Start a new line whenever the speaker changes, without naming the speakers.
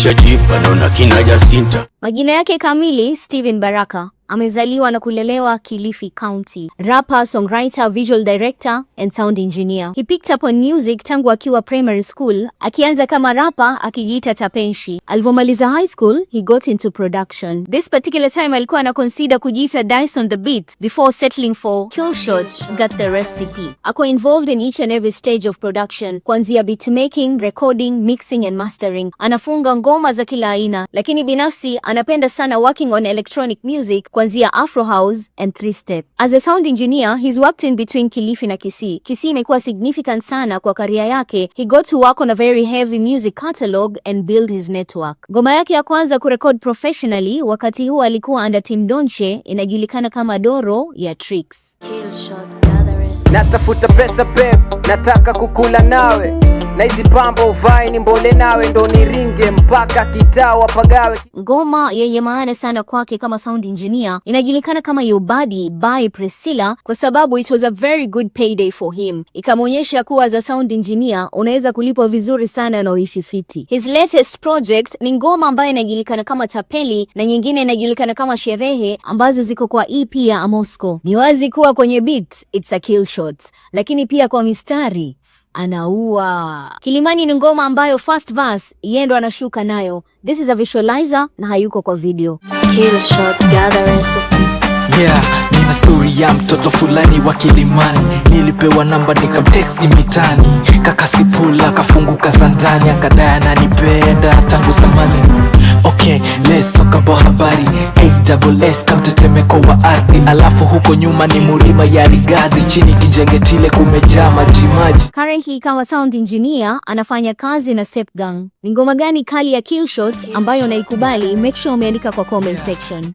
nishajipa naona kina Jacinta.
Majina yake kamili Steven Baraka. Amezaliwa na kulelewa Kilifi County. Rapper, songwriter, visual director and sound engineer. He picked up on music tangu akiwa primary school, akianza kama rapper akijiita Tapenshi. Alivomaliza high school, he got into production. This particular time alikuwa ana consider kujiita Dice on the Beat before settling for Killshot Got the Recipe. Ako involved in each and every stage of production, kuanzia beat making, recording, mixing and mastering. Anafunga ngoma za kila aina, lakini binafsi anapenda sana working on electronic music, kuanzia Afro House and 3-step. As a sound engineer, he's worked in between Kilifi na Kisii. Kisii imekuwa significant sana kwa career yake. He got to work on a very heavy music catalog and build his network. Ngoma yake ya kwanza kurecord professionally wakati huo alikuwa under Team Donche, inajulikana kama Doro ya Tricks.
Natafuta pesa babe, nataka kukula nawe, na hizi pambo uvae ni mbole nawe, ndo niringe mpaka kitawa pagawe.
Ngoma yenye maana sana kwake kama sound engineer inajulikana kama Your Body by Priscilla, kwa sababu it was a very good payday for him. Ikamwonyesha kuwa as a sound engineer unaweza kulipwa vizuri sana na uishi fiti. His latest project ni ngoma ambayo inajulikana kama Tapeli na nyingine inajulikana kama Sherehe, ambazo ziko kwa EP ya Amosco. Ni wazi kuwa kwenye beat it's a kill shot, lakini pia kwa mistari anaua. Kilimani ni ngoma ambayo first verse yeye ndo anashuka nayo. This is a visualizer na hayuko kwa video.
Killshot Gatherers.
Yeah, nina story ya mtoto fulani wa Kilimani. Nilipewa namba nikamtext mitani, kakasipula kafunguka sandani, akadai ananipenda tangu zamani. Okay, let's talk about habari. AWS kamtetemeko wa ardhi, alafu huko nyuma ni Murima ya Rigathi, chini Kijengetile kumejaa maji.
Currently kama sound engineer anafanya kazi na Sepgang. Ni ngoma gani kali ya Killshot ambayo unaikubali? Make sure umeandika kwa comment section.